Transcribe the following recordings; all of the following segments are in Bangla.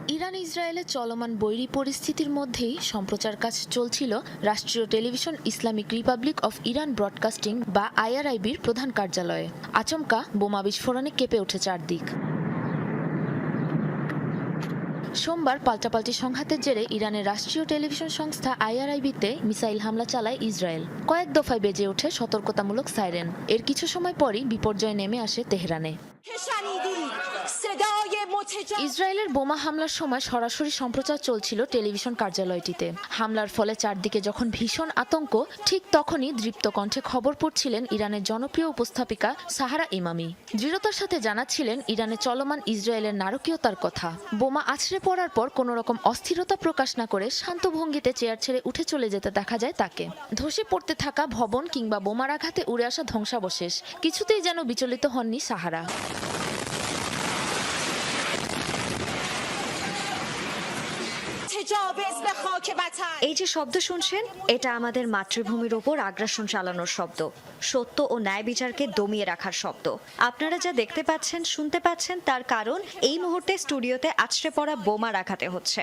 ইরান ইসরায়েলের চলমান বৈরী পরিস্থিতির মধ্যেই সম্প্রচার কাজ চলছিল রাষ্ট্রীয় television Islamic Republic of Iran broadcasting বা আইআরআইবির প্রধান কার্যালয়ে। আচমকা বোমা বিস্ফোরণে কেঁপে ওঠে চারদিক। সোমবার পাল্টাপাল্টি সংঘাতের জেরে ইরানের রাষ্ট্রীয় টেলিভিশন সংস্থা আইআরআইবিতে মিসাইল হামলা চালায় ইসরায়েল। কয়েক দফায় বেজে ওঠে সতর্কতামূলক সাইরেন। এর কিছু সময় পরই বিপর্যয় নেমে আসে তেহরানে। ইসরায়েলের বোমা হামলার সময় সরাসরি সম্প্রচার চলছিল টেলিভিশন কার্যালয়টিতে। হামলার ফলে চারদিকে যখন ভীষণ আতঙ্ক, ঠিক তখনই দৃপ্ত কণ্ঠে খবর পড়ছিলেন ইরানের জনপ্রিয় উপস্থাপিকা সাহারা ইমামি। দৃঢ়তার সাথে জানাচ্ছিলেন ইরানে চলমান ইসরায়েলের নারকীয়তার কথা। বোমা আছড়ে পড়ার পর কোনো রকম অস্থিরতা প্রকাশ না করে শান্ত ভঙ্গিতে চেয়ার ছেড়ে উঠে চলে যেতে দেখা যায় তাকে। ধসে পড়তে থাকা ভবন কিংবা বোমার আঘাতে উড়ে আসা ধ্বংসাবশেষ কিছুতেই যেন বিচলিত হননি সাহারা। এই যে শব্দ শুনছেন, এটা আমাদের মাতৃভূমির ওপর আগ্রাসন চালানোর শব্দ, সত্য ও ন্যায় বিচারকে দমিয়ে রাখার শব্দ। আপনারা যা দেখতে পাচ্ছেন, শুনতে পাচ্ছেন, তার কারণ এই মুহূর্তে স্টুডিওতে আছড়ে পড়া বোমার আঘাতে হচ্ছে।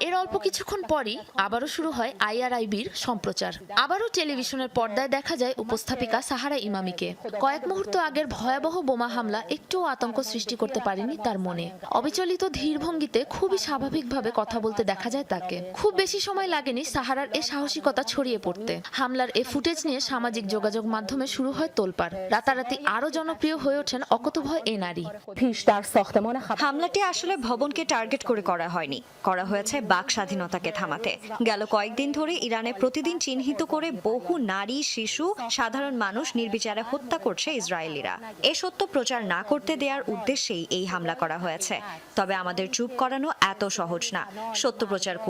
এর অল্প কিছুক্ষণ পরই আবারও শুরু হয় আইআরআইবির সম্প্রচার। আবারও টেলিভিশনের পর্দায় দেখা যায় উপস্থাপিকা সাহারা ইমামিকে। কয়েক মুহূর্ত আগের ভয়াবহ বোমা হামলা একটুও আতঙ্ক সৃষ্টি করতে পারেনি তার মনে। অবিচলিত ধীর ভঙ্গিতে খুবই স্বাভাবিকভাবে কথা বলতে দেখা যায় তাকে। খুব বেশি সময় লাগেনি সাহারার এ সাহসিকতা ছড়িয়ে পড়তে। হামলার এ ফুটেজ নিয়ে সামাজিক যোগাযোগ মাধ্যমে শুরু হয় তোলপাড়। রাতারাতি আরও জনপ্রিয় হয়ে ওঠেন অকুতোভয় এ নারী। হামলাটি আসলে ভবনকে টার্গেট করে করা হয়নি, করা হয়েছে বাক স্বাধীনতাকে থামাতে। গেল কয়েকদিন ধরে ইরানে প্রতিদিন চিহ্নিত করে বহু নারী, শিশু, সাধারণ মানুষ নির্বিচারে হত্যা করছে ইসরায়েলিরা। এ সত্য প্রচার না করতে দেওয়ার উদ্দেশ্যেই এই হামলা করা হয়েছে। তবে আমাদের চুপ করানো এত সহজ না। সত্য প্রচার